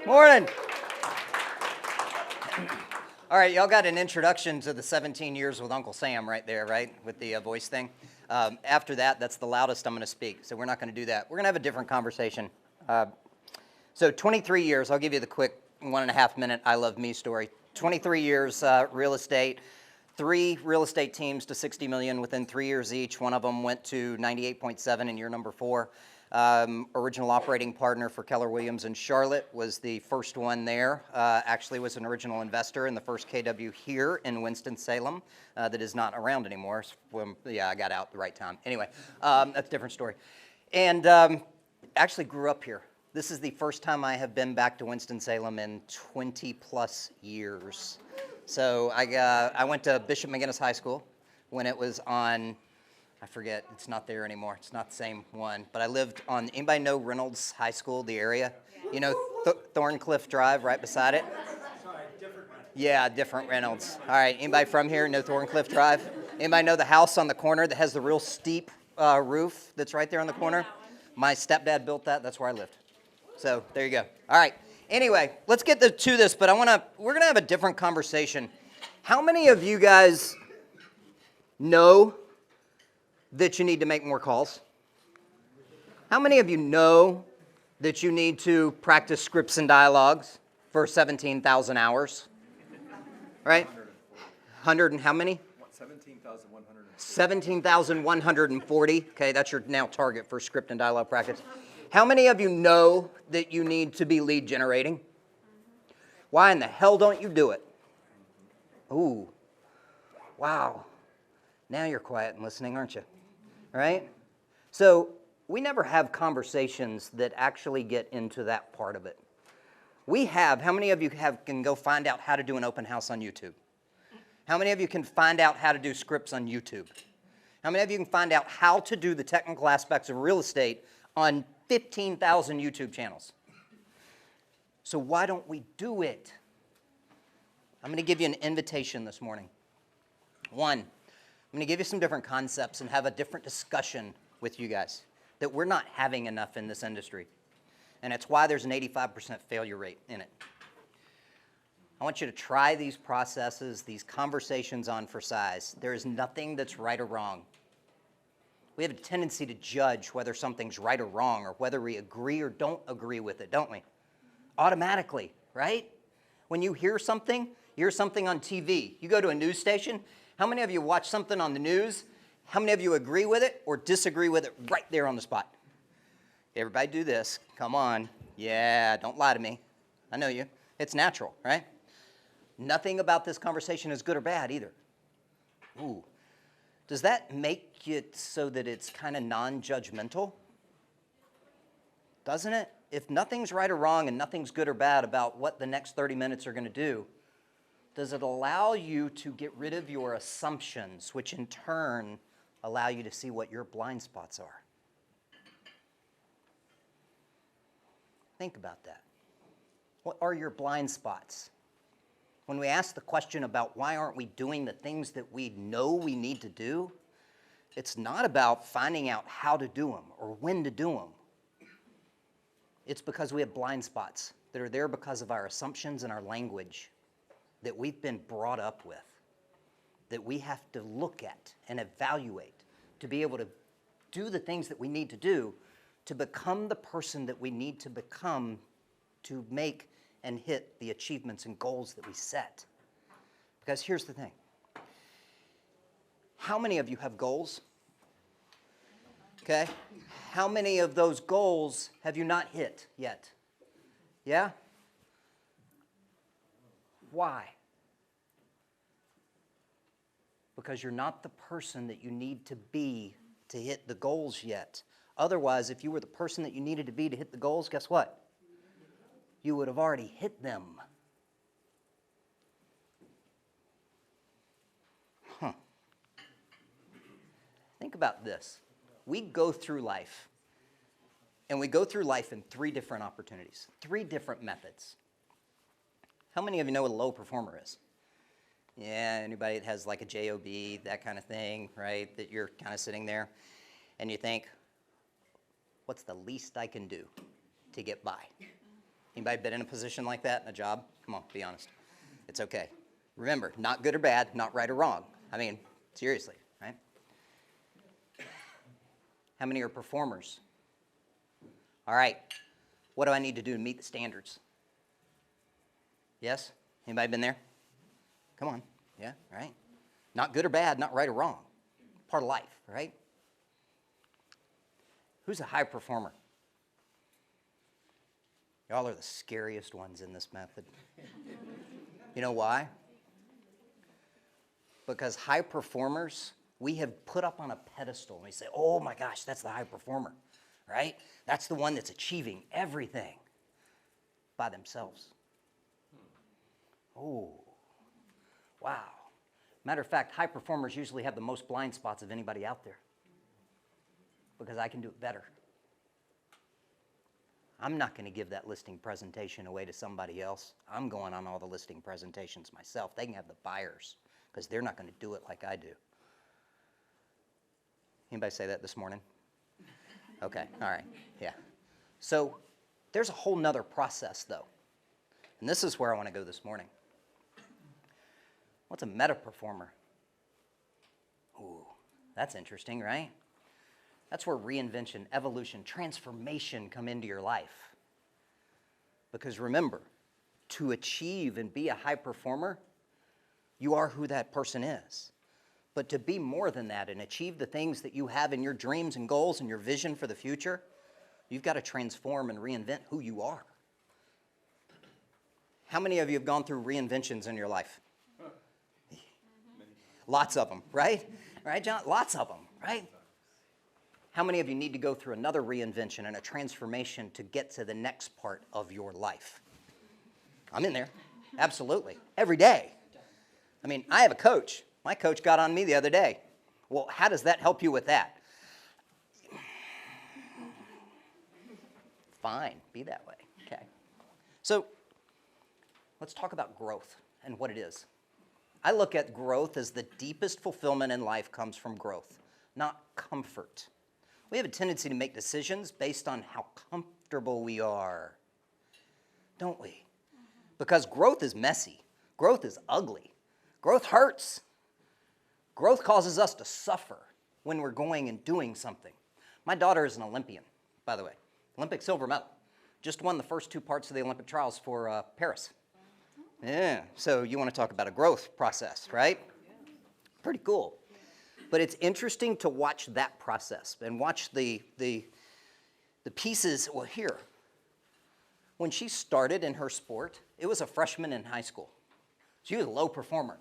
Morning. All right, y'all got an introduction to the 17 years with Uncle Sam right there, right? With the voice thing. After that, that's the loudest I'm going to speak, so we're not going to do that. We're going to have a different conversation. So 23 years, I'll give you the quick 1.5 minute I love me story. 23 years real estate, 3 real estate teams to 60 million within 3 years each. One of them went to 98.7 in year number 4. Original operating partner for Keller Williams in Charlotte, was the first one there. Actually was an original investor in the first KW here in Winston-Salem that is not around anymore. Yeah, I got out at the right time. Anyway, that's a different story. And actually grew up here. This is the first time I have been back to Winston-Salem in 20 plus years. So I went to Bishop McGinnis High School when it was on, I forget, it's not there anymore. It's not the same one. But I lived on, anybody know Reynolds High School, the area? You know Thorncliffe Drive right beside it? Sorry, different Reynolds. Yeah, different Reynolds. All right, anybody from here know Thorncliffe Drive? Anybody know the house on the corner that has the real steep roof that's right there on the corner? My stepdad built that. That's where I lived. So there you go. All right. Anyway, let's get to this, but we're going to have a different conversation. How many of you guys know that you need to make more calls? How many of you know that you need to practice scripts and dialogues for 17,000 hours? Right? 100 and how many? 17,140. 17,140. Okay, that's your now target for script and dialogue practice. How many of you know that you need to be lead generating? Why in the hell don't you do it? Ooh, wow. Now you're quiet and listening, aren't you? Right? So we never have conversations that actually get into that part of it. How many of you can go find out how to do an open house on YouTube? How many of you can find out how to do scripts on YouTube? How many of you can find out how to do the technical aspects of real estate on 15,000 YouTube channels? So why don't we do it? I'm going to give you an invitation this morning. One, I'm going to give you some different concepts and have a different discussion with you guys that we're not having enough in this industry. And it's why there's an 85% failure rate in it. I want you to try these processes, these conversations on for size. There is nothing that's right or wrong. We have a tendency to judge whether something's right or wrong or whether we agree or don't agree with it, don't we? Automatically, right? When you hear something on TV, you go to a news station, how many of you watch something on the news? How many of you agree with it or disagree with it right there on the spot? Everybody do this. Come on. Yeah, don't lie to me. I know you. It's natural, right? Nothing about this conversation is good or bad either. Ooh. Does that make it so that it's kind of non-judgmental? Doesn't it? If nothing's right or wrong and nothing's good or bad about what the next 30 minutes are going to do, does it allow you to get rid of your assumptions, which in turn allow you to see what your blind spots are? Think about that. What are your blind spots? When we ask the question about why aren't we doing the things that we know we need to do, it's not about finding out how to do them or when to do them. It's because we have blind spots that are there because of our assumptions and our language that we've been brought up with, that we have to look at and evaluate to be able to do the things that we need to do to become the person that we need to become to make and hit the achievements and goals that we set. Because here's the thing. How many of you have goals? Okay? How many of those goals have you not hit yet? Yeah? Why? Because you're not the person that you need to be to hit the goals yet. Otherwise, if you were the person that you needed to be to hit the goals, guess what? You would have already hit them. Think about this. We go through life, and we go through life in 3 different opportunities, 3 different methods. How many of you know what a low performer is? Yeah, anybody that has like a job, that kind of thing, right? That you're kind of sitting there, and you think, what's the least I can do to get by? Anybody been in a position like that in a job? Come on, be honest. It's okay. Remember, not good or bad, not right or wrong. I mean, seriously, right? How many are performers? All right. What do I need to do to meet the standards? Yes? Anybody been there? Come on. Yeah, right? Not good or bad, not right or wrong. Part of life, right? Who's a high performer? Y'all are the scariest ones in this method. You know why? Because high performers, we have put up on a pedestal and we say, oh my gosh, that's the high performer, right? That's the one that's achieving everything by themselves. Oh, wow. Matter of fact, high performers usually have the most blind spots of anybody out there because I can do it better. I'm not going to give that listing presentation away to somebody else. I'm going on all the listing presentations myself. They can have the buyers because they're not going to do it like I do. Anybody say that this morning? Okay, all right, yeah. So there's a whole nother process though. And this is where I want to go this morning. What's a meta performer? Ooh, that's interesting, right? That's where reinvention, evolution, transformation come into your life. Because remember, to achieve and be a high performer, you are who that person is. But to be more than that and achieve the things that you have in your dreams and goals and your vision for the future, you've got to transform and reinvent who you are. How many of you have gone through reinventions in your life? Lots of them, right? Right, John? Lots of them, right? How many of you need to go through another reinvention and a transformation to get to the next part of your life? I'm in there. Absolutely. Every day. I mean, I have a coach. My coach got on me the other day. Well, how does that help you with that? Fine. Be that way. Okay. So let's talk about growth and what it is. I look at growth as the deepest fulfillment in life comes from growth, not comfort. We have a tendency to make decisions based on how comfortable we are, don't we? Because growth is messy. Growth is ugly. Growth hurts. Growth causes us to suffer when we're going and doing something. My daughter is an Olympian, by the way. Olympic silver medal. Just won the first 2 parts of the Olympic trials for Paris. Yeah, so you want to talk about a growth process, right? Pretty cool. But it's interesting to watch that process and watch the pieces. Well, here, when she started in her sport, it was a freshman in high school. She was a low performer.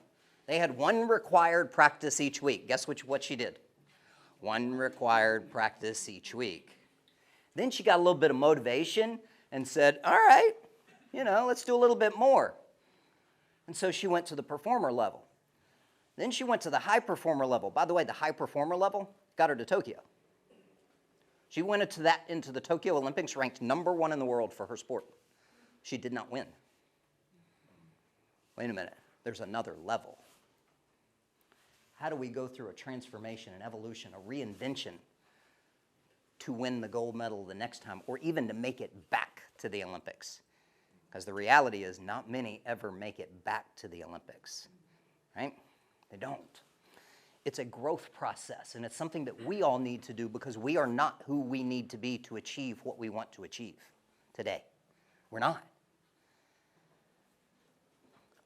They had 1 required practice each week. Guess what she did? 1 required practice each week. Then she got a little bit of motivation and said, all right, let's do a little bit more. And so she went to the performer level. Then she went to the high performer level. By the way, the high performer level got her to Tokyo. She went into the Tokyo Olympics ranked #1 in the world for her sport. She did not win. Wait a minute, there's another level. How do we go through a transformation, an evolution, a reinvention to win the gold medal the next time, or even to make it back to the Olympics? Because the reality is not many ever make it back to the Olympics, right? They don't. It's a growth process, and it's something that we all need to do because we are not who we need to be to achieve what we want to achieve today. We're not.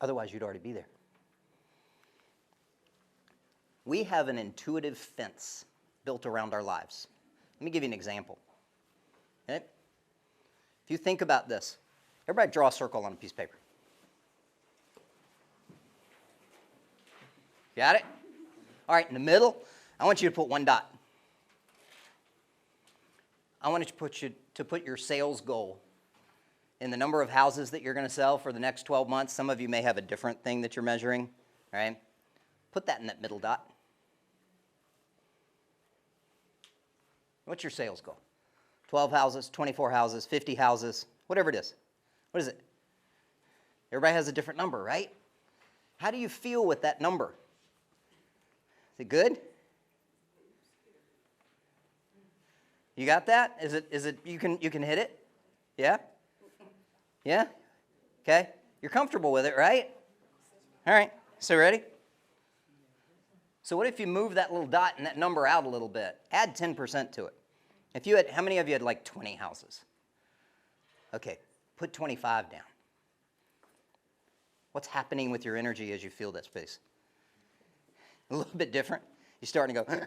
Otherwise, you'd already be there. We have an intuitive fence built around our lives. Let me give you an example. Okay? If you think about this, everybody draw a circle on a piece of paper. Got it? All right, in the middle, I want you to put 1 dot. I want you to put your sales goal in the number of houses that you're going to sell for the next 12 months. Some of you may have a different thing that you're measuring, right? Put that in that middle dot. What's your sales goal? 12 houses, 24 houses, 50 houses, whatever it is. What is it? Everybody has a different number, right? How do you feel with that number? Is it good? You got that? Is it you can hit it? Yeah? Yeah? Okay? You're comfortable with it, right? All right. So ready? So what if you move that little dot and that number out a little bit? Add 10% to it. If you had, how many of you had like 20 houses? Okay, put 25 down. What's happening with your energy as you feel that space? A little bit different? You're starting to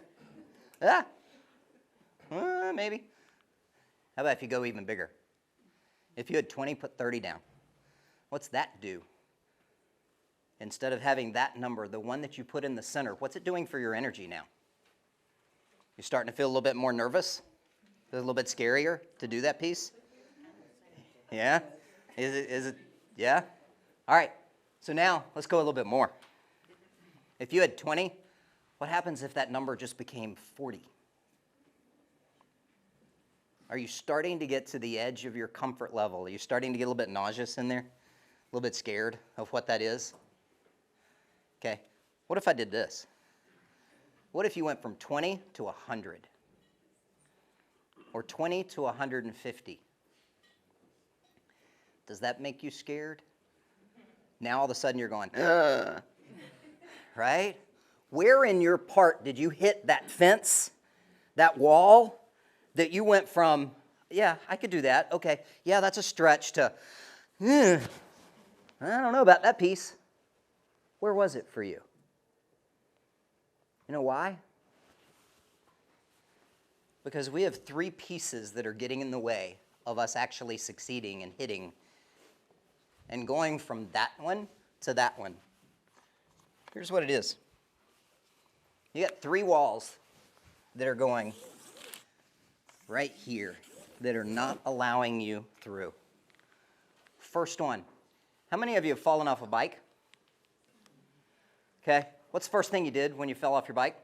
go, maybe. How about if you go even bigger? If you had 20, put 30 down. What's that do? Instead of having that number, the one that you put in the center, what's it doing for your energy now? You're starting to feel a little bit more nervous? A little bit scarier to do that piece? Yeah? Is it, yeah? All right, so now let's go a little bit more. If you had 20, what happens if that number just became 40? Are you starting to get to the edge of your comfort level? Are you starting to get a little bit nauseous in there? A little bit scared of what that is? Okay, what if I did this? What if you went from 20 to 100? Or 20 to 150? Does that make you scared? Now all of a sudden you're going, ugh. Right? Where in your part did you hit that fence, that wall, that you went from, yeah, I could do that. Okay, yeah, that's a stretch to, I don't know about that piece. Where was it for you? You know why? Because we have three pieces that are getting in the way of us actually succeeding and hitting and going from that one to that one. Here's what it is. You got three walls that are going right here that are not allowing you through. First one, how many of you have fallen off a bike? Okay, what's the first thing you did when you fell off your bike?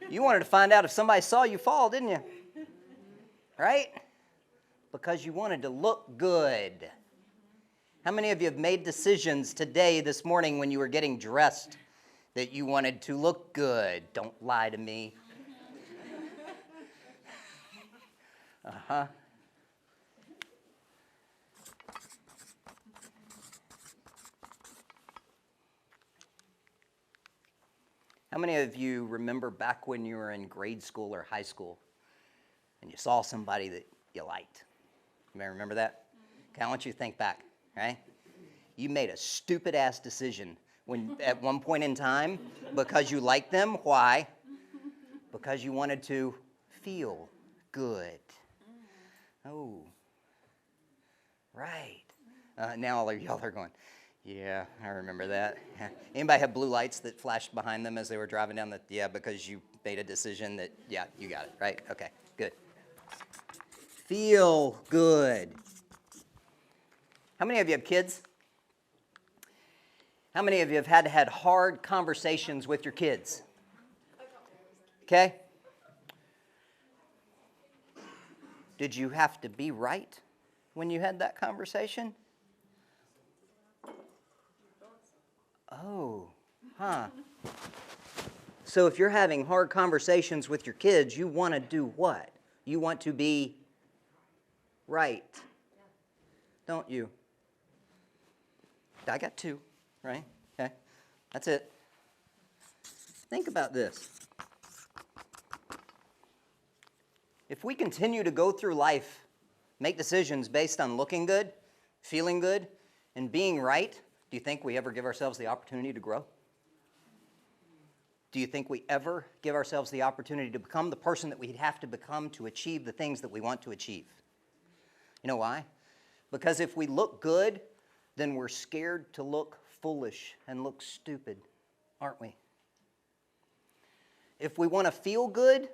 You wanted to find out if somebody saw you fall, didn't you? Right? Because you wanted to look good. How many of you have made decisions today, this morning, when you were getting dressed, that you wanted to look good? Don't lie to me. Uh-huh. How many of you remember back when you were in grade school or high school and you saw somebody that you liked? You may remember that? Okay, I want you to think back, right? You made a stupid-ass decision at one point in time because you liked them. Why? Because you wanted to feel good. Oh, right. Now all of y'all are going, yeah, I remember that. Anybody have blue lights that flashed behind them as they were driving down the, yeah, because you made a decision that, yeah, you got it, right? Okay, good. Feel good. How many of you have kids? How many of you have had hard conversations with your kids? Okay. Did you have to be right when you had that conversation? Oh, huh. So if you're having hard conversations with your kids, you want to do what? You want to be right, don't you? I got two, right? Okay, that's it. Think about this. If we continue to go through life, make decisions based on looking good, feeling good, and being right, do you think we ever give ourselves the opportunity to grow? Do you think we ever give ourselves the opportunity to become the person that we'd have to become to achieve the things that we want to achieve? You know why? Because if we look good, then we're scared to look foolish and look stupid, aren't we? If we want to feel good,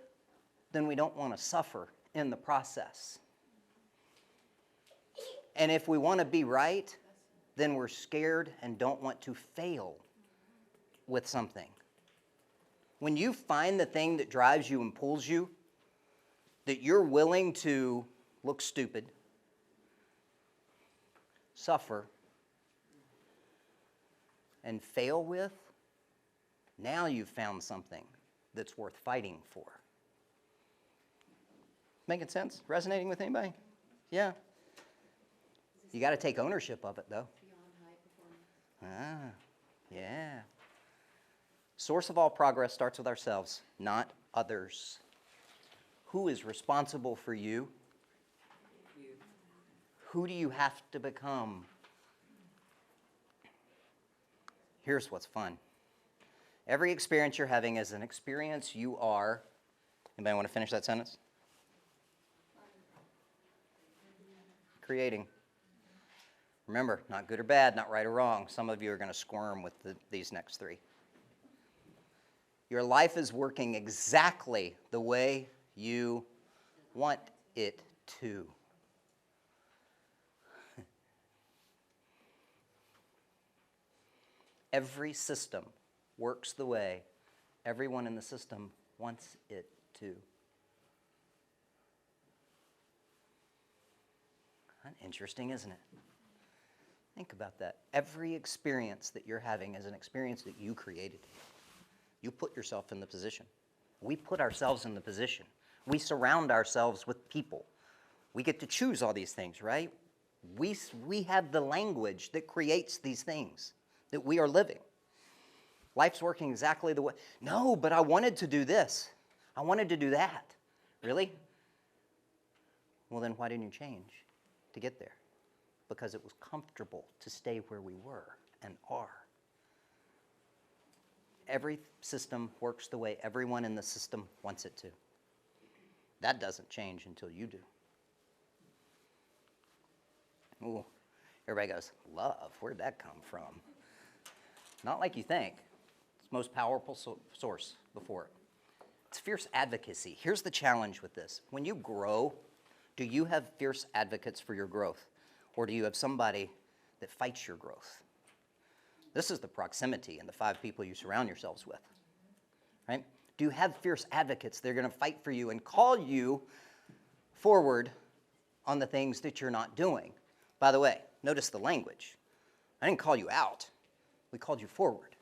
then we don't want to suffer in the process. And if we want to be right, then we're scared and don't want to fail with something. When you find the thing that drives you and pulls you, that you're willing to look stupid, suffer, and fail with, Now you've found something that's worth fighting for. Making sense? Resonating with anybody? Yeah. You got to take ownership of it, though. Ah, yeah. Source of all progress starts with ourselves, not others. Who is responsible for you? You. Who do you have to become? Here's what's fun. Every experience you're having is an experience you are. Anybody want to finish that sentence? Creating. Remember, not good or bad, not right or wrong. Some of you are going to squirm with these next three. Your life is working exactly the way you want it to. Every system works the way everyone in the system wants it to. Interesting, isn't it? Think about that. Every experience that you're having is an experience that you created. You put yourself in the position. We put ourselves in the position. We surround ourselves with people. We get to choose all these things, right? We have the language that creates these things that we are living. Life's working exactly the way. No, but I wanted to do this. I wanted to do that. Really? Well, then why didn't you change to get there? Because it was comfortable to stay where we were and are. Every system works the way everyone in the system wants it to. That doesn't change until you do. Ooh, everybody goes, love, where'd that come from? Not like you think. It's the most powerful source before it. It's fierce advocacy. Here's the challenge with this. When you grow, do you have fierce advocates for your growth? Or do you have somebody that fights your growth? This is the proximity and the 5 people you surround yourselves with, right? Do you have fierce advocates that are going to fight for you and call you forward on the things that you're not doing? By the way, notice the language. I didn't call you out. We called you forward.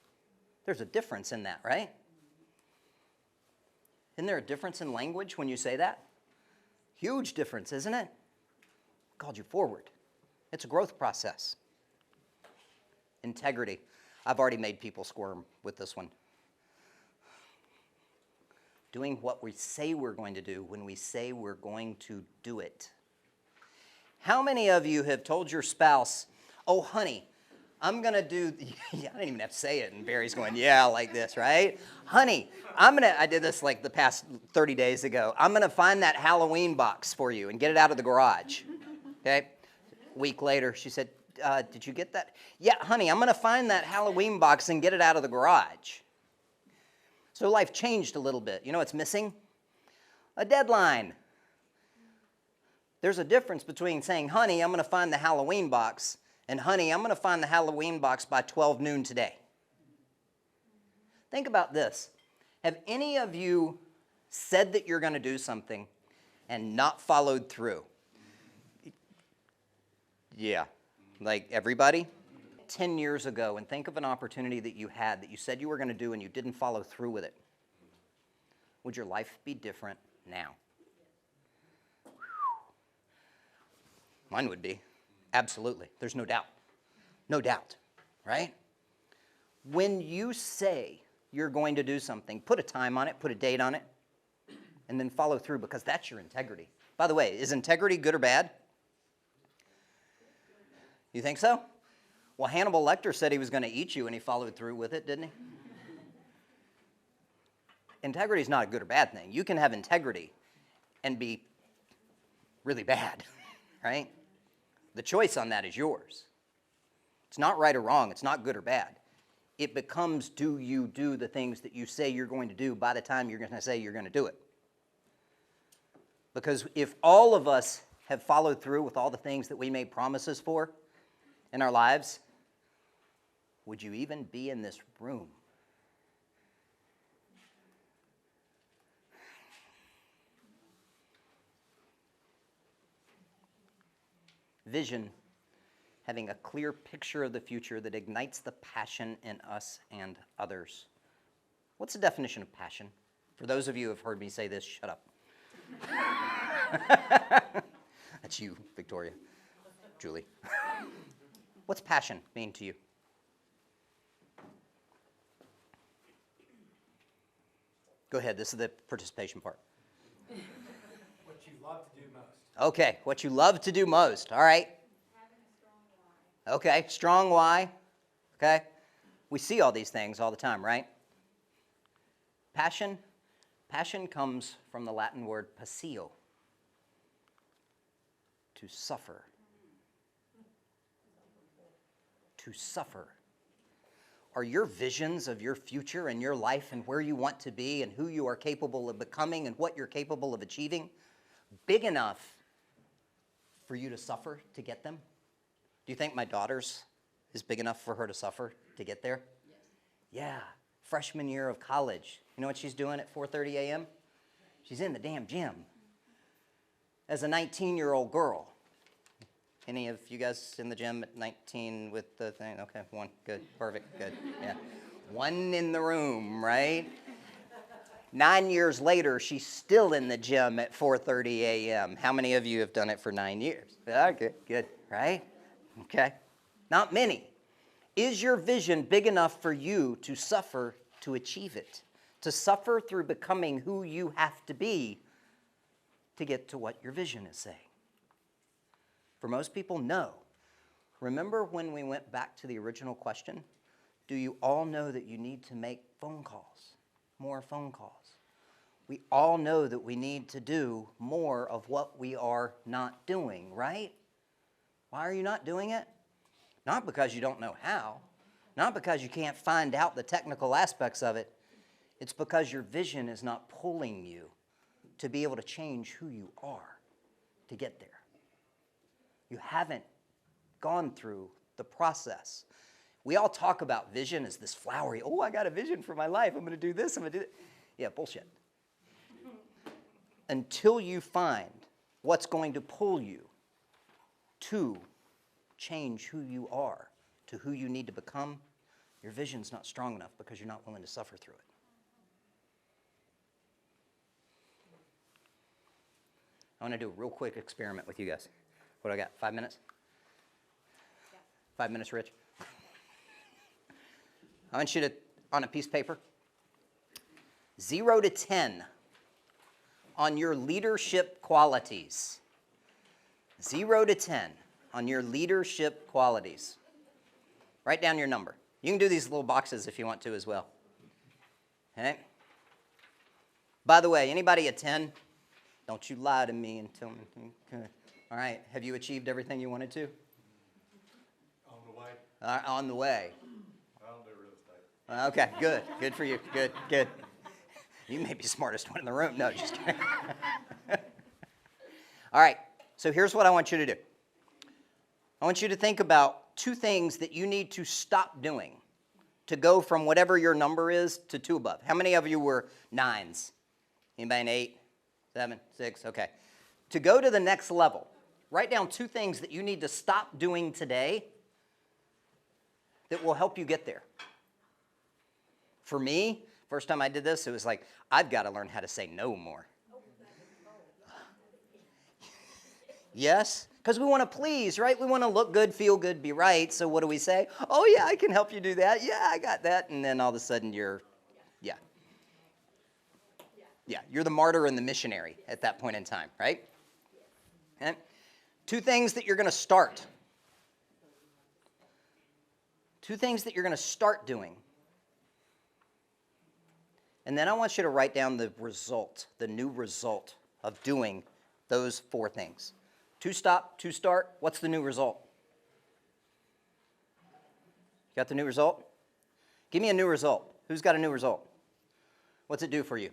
There's a difference in that, right? Isn't there a difference in language when you say that? Huge difference, isn't it? We called you forward. It's a growth process. Integrity. I've already made people squirm with this one. Doing what we say we're going to do when we say we're going to do it. How many of you have told your spouse, oh, honey, I'm going to do, yeah, I didn't even have to say it, and Barry's going, yeah, like this, right? Honey, I did this like the past 30 days ago. I'm going to find that Halloween box for you and get it out of the garage, okay? A week later, she said, did you get that? Yeah, honey, I'm going to find that Halloween box and get it out of the garage. So life changed a little bit. You know what's missing? A deadline. There's a difference between saying, honey, I'm going to find the Halloween box, and honey, I'm going to find the Halloween box by 12 noon today. Think about this. Have any of you said that you're going to do something and not followed through? Yeah. Like everybody? 10 years ago, and think of an opportunity that you had that you said you were going to do and you didn't follow through with it. Would your life be different now? Mine would be. Absolutely. There's no doubt. No doubt. Right? When you say you're going to do something, put a time on it, put a date on it, and then follow through, because that's your integrity. By the way, is integrity good or bad? You think so? Well, Hannibal Lecter said he was going to eat you, and he followed through with it, didn't he? Integrity is not a good or bad thing. You can have integrity and be really bad, right? The choice on that is yours. It's not right or wrong. It's not good or bad. It becomes, do you do the things that you say you're going to do by the time you're going to say you're going to do it? Because if all of us have followed through with all the things that we made promises for in our lives, would you even be in this room? Vision, having a clear picture of the future that ignites the passion in us and others. What's the definition of passion? For those of you who have heard me say this, shut up. That's you, Victoria. Julie. What's passion mean to you? Go ahead, this is the participation part. What you love to do most. Okay, what you love to do most. All right. Having a strong why. Okay, strong why. Okay. We see all these things all the time, right? Passion comes from the Latin word passio, to suffer. To suffer. Are your visions of your future and your life and where you want to be and who you are capable of becoming and what you're capable of achieving big enough for you to suffer to get them? Do you think my daughter's is big enough for her to suffer to get there? Yes. Yeah, freshman year of college. You know what she's doing at 4:30 a.m.? She's in the damn gym as a 19-year-old girl. Any of you guys in the gym at 19 with the thing? Okay, one, good, perfect, good, yeah. One in the room, right? 9 years later, she's still in the gym at 4:30 a.m. How many of you have done it for 9 years? Okay, good, right? Okay, not many. Is your vision big enough for you to suffer to achieve it? To suffer through becoming who you have to be to get to what your vision is saying? For most people, no. Remember when we went back to the original question? Do you all know that you need to make phone calls? More phone calls. We all know that we need to do more of what we are not doing, right? Why are you not doing it? Not because you don't know how, not because you can't find out the technical aspects of it. It's because your vision is not pulling you to be able to change who you are to get there. You haven't gone through the process. We all talk about vision as this flowery, oh, I got a vision for my life. I'm going to do this, I'm going to do that. Yeah, bullshit. Until you find what's going to pull you to change who you are, to who you need to become, your vision's not strong enough because you're not willing to suffer through it. I want to do a real quick experiment with you guys. What do I got, 5 minutes? 5 minutes, Rich? I want you to, on a piece of paper, 0 to 10 on your leadership qualities. 0 to 10 on your leadership qualities. Write down your number. You can do these little boxes if you want to as well. Okay? By the way, anybody a 10? Don't you lie to me and tell me. Okay. All right. Have you achieved everything you wanted to? On the way. On the way. I don't do real estate. Okay, good. Good for you. Good, good. You may be the smartest one in the room. No, just kidding. All right. So here's what I want you to do. I want you to think about 2 things that you need to stop doing to go from whatever your number is to 2 above. How many of you were 9s? Anybody an 8, 7, 6? Okay. To go to the next level, write down 2 things that you need to stop doing today that will help you get there. For me, first time I did this, it was like, I've got to learn how to say no more. Yes? Because we want to please, right? We want to look good, feel good, be right. So what do we say? Oh, yeah, I can help you do that. Yeah, I got that. And then all of a sudden you're, yeah. Yeah, you're the martyr and the missionary at that point in time, right? Okay. 2 things that you're going to start. 2 things that you're going to start doing. And then I want you to write down the result, the new result of doing those 4 things. 2 stop, 2 start. What's the new result? Got the new result? Give me a new result. Who's got a new result? What's it do for you?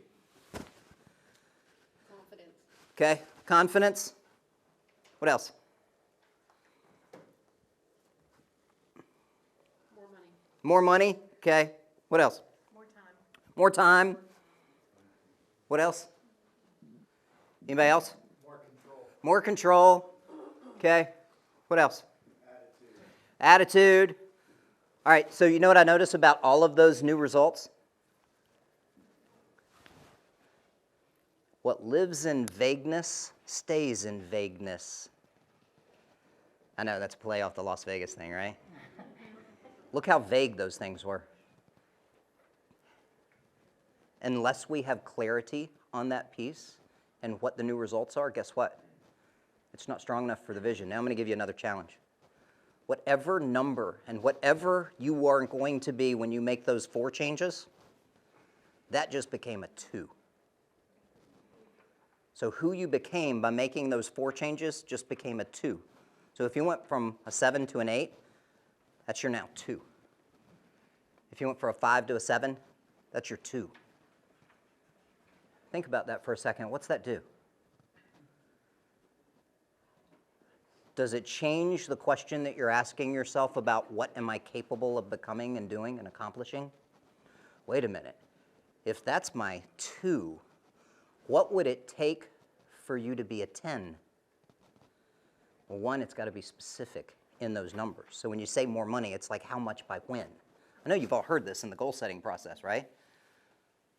Confidence. Okay, confidence. What else? More money. More money. Okay. What else? More time. More time. What else? Anybody else? More control. More control. Okay. What else? Attitude. All right, so you know what I notice about all of those new results? What lives in vagueness stays in vagueness. I know that's a play off the Las Vegas thing, right? Look how vague those things were. Unless we have clarity on that piece and what the new results are, guess what? It's not strong enough for the vision. Now I'm going to give you another challenge. Whatever number and whatever you are going to be when you make those 4 changes, that just became a 2. So who you became by making those 4 changes just became a 2. So if you went from a 7 to an 8, that's your now 2. If you went from a 5 to a 7, that's your 2. Think about that for a second. What's that do? Does it change the question that you're asking yourself about what am I capable of becoming and doing and accomplishing? Wait a minute. If that's my 2, what would it take for you to be a 10? Well, 1, it's got to be specific in those numbers. So when you say more money, it's like how much by when? I know you've all heard this in the goal setting process, right?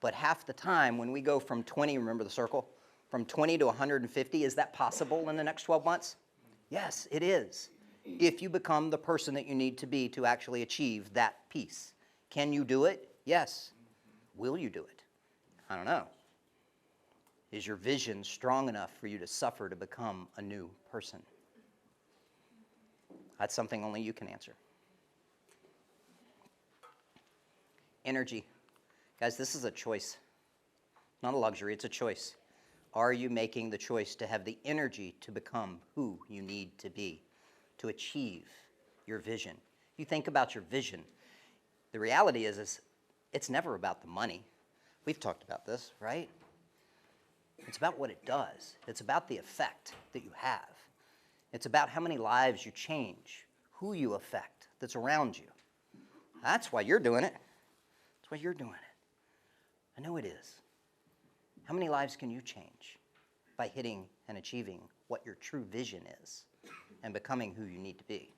But half the time when we go from 20, remember the circle? From 20 to 150, is that possible in the next 12 months? Yes, it is. If you become the person that you need to be to actually achieve that piece. Can you do it? Yes. Will you do it? I don't know. Is your vision strong enough for you to suffer to become a new person? That's something only you can answer. Energy. Guys, this is a choice. Not a luxury, it's a choice. Are you making the choice to have the energy to become who you need to be, to achieve your vision? You think about your vision. The reality is it's never about the money. We've talked about this, right? It's about what it does. It's about the effect that you have. It's about how many lives you change, who you affect that's around you. That's why you're doing it. That's why you're doing it. I know it is. How many lives can you change by hitting and achieving what your true vision is and becoming who you need to be?